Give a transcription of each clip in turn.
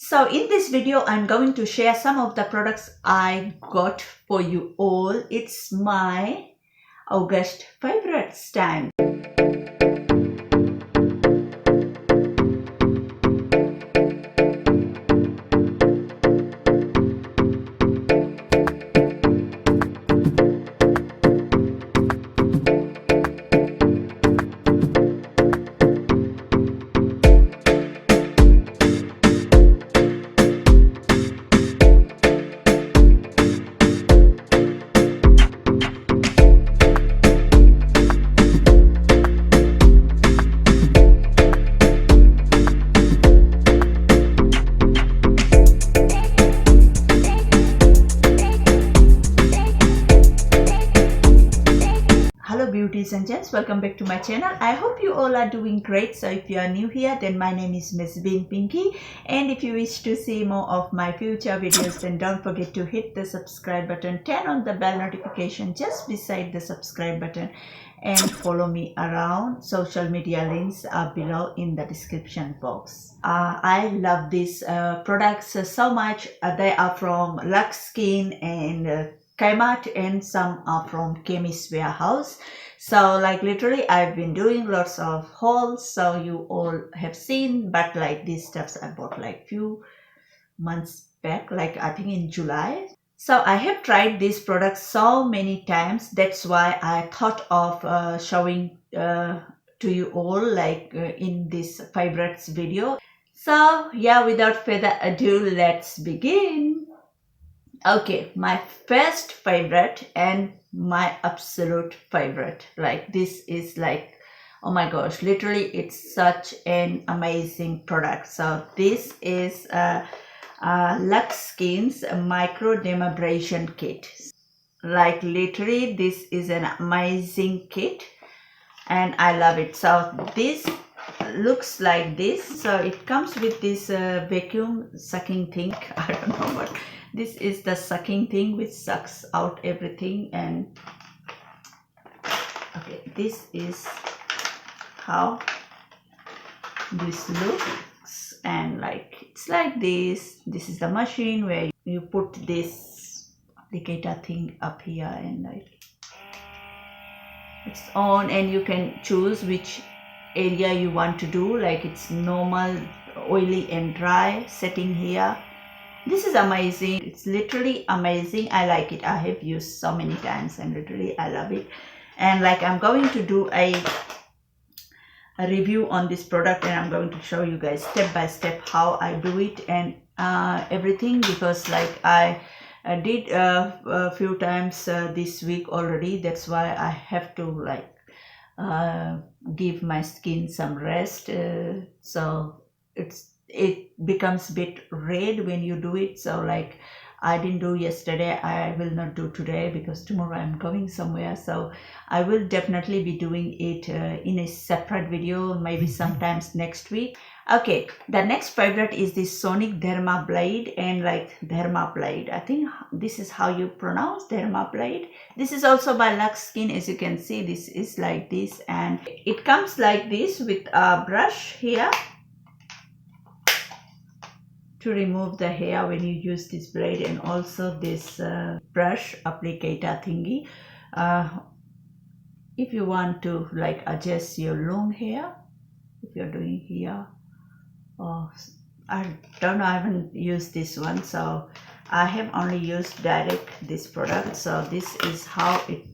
So in this video, I'm going to share some of the products I got for you all. It's my August favorites time. Beauties and gents, welcome back to my channel. I hope you all are doing great. So if you are new here, then my name is Mehzabin Pinky, and if you wish to see more of my future videos, then don't forget to hit the subscribe button, turn on the bell notification just beside the subscribe button, and follow me around. Social media links are below in the description box. I love these products so much. They are from LUX Skin and KMART, and some are from Chemist Warehouse. So like literally I've been doing lots of hauls, so you all have seen, but like these stuffs I bought like few months back, like I think in July. So I have tried these products so many times. That's why I thought of showing to you all like in this favorites video. So yeah, without further ado, let's begin. Okay, my first favorite and my absolute favorite. Like this is like, oh my gosh, literally it's such an amazing product. So this is LUX Skin's Microdermabrasion Kit. Like literally this is an amazing kit and I love it. So this looks like this. So it comes with this vacuum sucking thing. I don't know what. This is the sucking thing which sucks out everything, and okay, this is how this looks, and like it's like this. This is the machine where you put this applicator thing up here and like it's on, and you can choose which area you want to do, like it's normal, oily and dry setting here. This is amazing. It's literally amazing. I like it. I have used so many times and literally I love it. And like I'm going to do a review on this product, and I'm going to show you guys step by step how I do it and everything, because like I did a few times this week already. That's why I have to like give my skin some rest. So it becomes a bit red when you do it. So like I didn't do yesterday, I will not do today because tomorrow I'm going somewhere. So I will definitely be doing it in a separate video, maybe sometimes next week. Okay, the next favorite is this Sonic Derma Blade, and like Derma Blade, I think this is how you pronounce Derma Blade. This is also by LUX Skin. As you can see, this is like this, and it comes like this with a brush here to remove the hair when you use this blade, and also this brush applicator thingy if you want to like adjust your long hair, if you're doing here. I don't know, I haven't used this one, so I have only used direct this product. So this is how it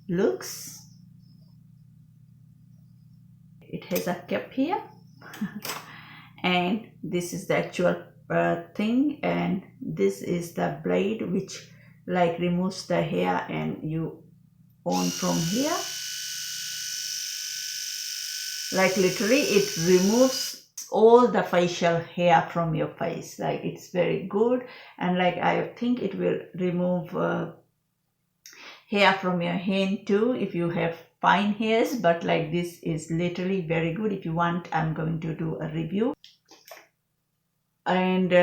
looks. It has a cap here and this is the actual thing, and this is the blade which like removes the hair, and you on from here, like literally it removes all the facial hair from your face. Like it's very good, and like I think it will remove hair from your hand too if you have fine hairs. But like this is literally very good. If you want, I'm going to do a review. And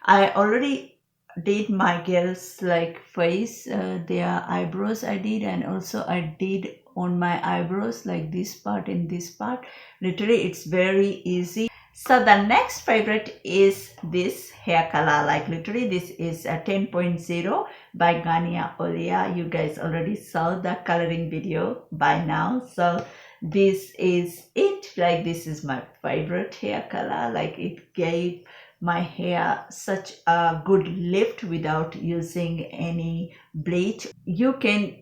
I already did my girls like face, their eyebrows I did, and also I did on my eyebrows like this part and this part. Literally it's very easy. So the next favorite is this hair color. Like literally this is a 10.0 by Alya. You guys already saw the coloring video by now. So this is it. Like this is my favorite hair color. Like it gave my hair such a good lift without using any bleach. You can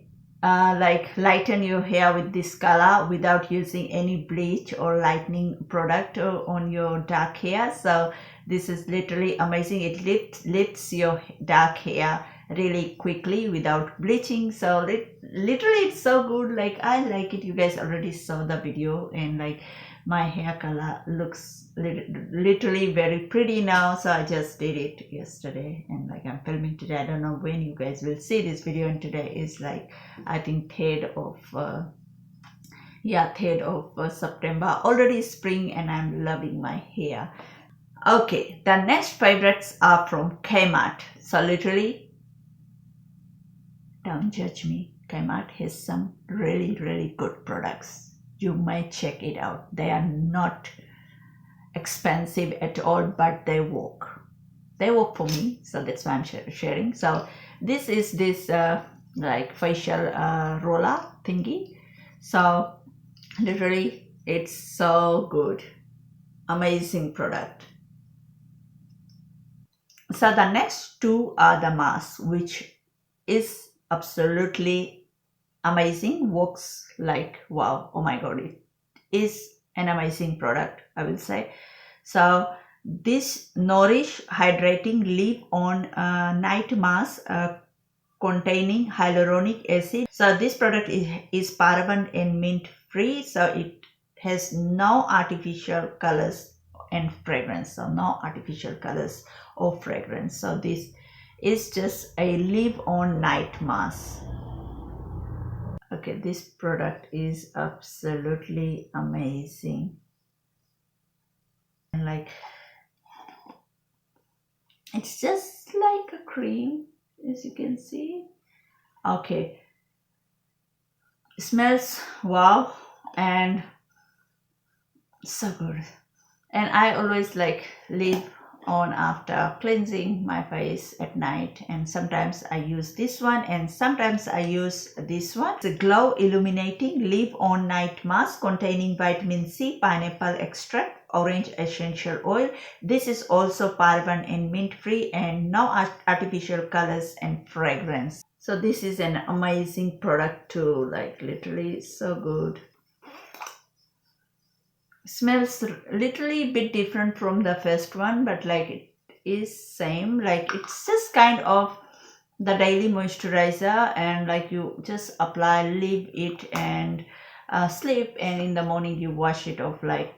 like lighten your hair with this color without using any bleach or lightening product on your dark hair. So this is literally amazing. It lifts your dark hair really quickly without bleaching. So literally it's so good. Like I like it. You guys already saw the video, and like my hair color looks literally very pretty now. So I just did it yesterday, and like I'm filming today. I don't know when you guys will see this video, and today is like I think 3rd of September. Already spring, and I'm loving my hair. Okay, the next favorites are from KMART. So literally, don't judge me, KMART has some really good products. You might check it out. They are not expensive at all, but they work for me, so that's why I'm sharing. So this is this like facial roller thingy. So literally it's so good, amazing product. So the next two are the masks, which is absolutely amazing, works like wow, oh my god, it is an amazing product, I will say. So this Nourish Hydrating Leave-On Night Mask containing hyaluronic acid. So this product is paraben and mint free, so it has no artificial colors and fragrance. So no artificial colors or fragrance. So this is just a leave-on night mask. Okay, this product is absolutely amazing. And like it's just like a cream, as you can see. Okay, smells wow, and so good. And I always like leave on after cleansing my face at night, and sometimes I use this one and sometimes I use this one. It's a glow illuminating leave on night mask containing vitamin C, pineapple extract, orange essential oil. This is also paraben and mint free and no artificial colors and fragrance. So this is an amazing product too, like literally so good. Smells literally a bit different from the first one, but like it is same. Like it's just kind of the daily moisturizer, and like you just apply, leave it, and sleep, and in the morning you wash it off. Like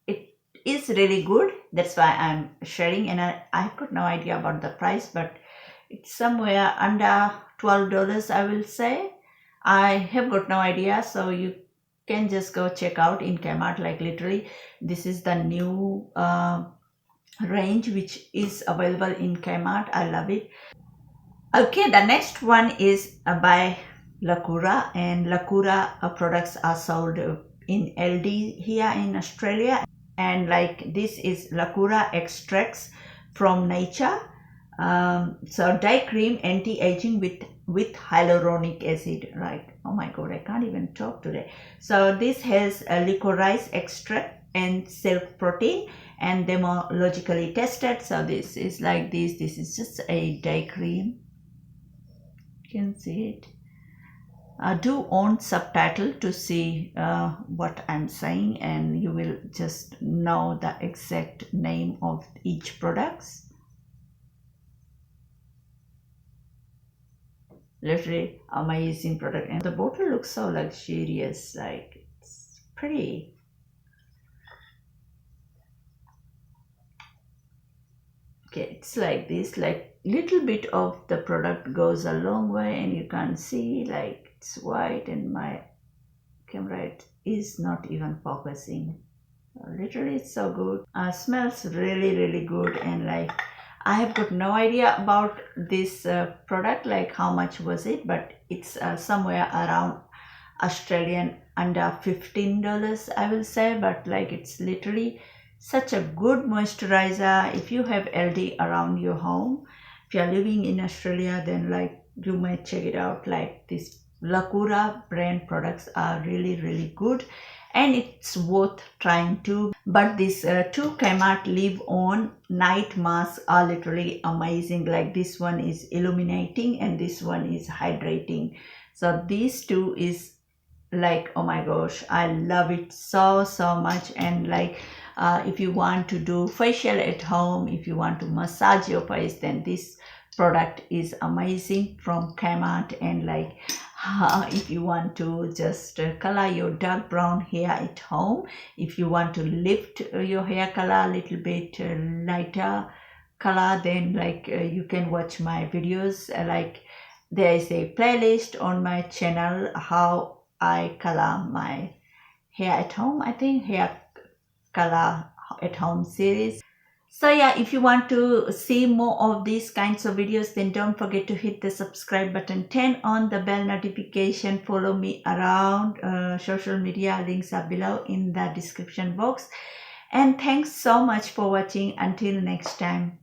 it is really good. That's why I'm sharing, and I've got no idea about the price, but it's somewhere under $12, I will say. I have got no idea, so you can just go check out in KMART. Like literally this is the new range which is available in KMART. I love it. Okay, the next one is by Lakura, and Lakura products are sold in LD here in Australia, and like this is Lakura extracts from nature. So dye cream anti-aging with hyaluronic acid. Like oh my god, I can't even talk today. So this has a licorice extract and silk protein and dermatologically tested. So this is like this is just a dye cream. You can see it. Do on subtitle to see what I'm saying, and you will just know the exact name of each products. Literally amazing product, and the bottle looks so luxurious, like it's pretty. Okay, it's like this, like little bit of the product goes a long way, and you can see like it's white, and my camera is not even focusing. Literally it's so good. Smells really good, and like I have got no idea about this product, like how much was it, but it's somewhere around Australian under $15, I will say, but like it's literally such a good moisturizer. If you have LD around your home, if you're living in Australia, then like you might check it out. Like this Lakura brand products are really good, and it's worth trying too. But these two KMART Live On night masks are literally amazing. Like this one is illuminating and this one is hydrating. So these two is like, oh my gosh, I love it so much. And like if you want to do facial at home, if you want to massage your face, then this product is amazing from KMART. And like if you want to just color your dark brown hair at home, if you want to lift your hair color a little bit lighter color, then like you can watch my videos. Like there is a playlist on my channel, how I color my hair at home. I think hair color at home series. So yeah, if you want to see more of these kinds of videos, then don't forget to hit the subscribe button, turn on the bell notification, follow me around social media. Links are below in the description box. And thanks so much for watching. Until next time.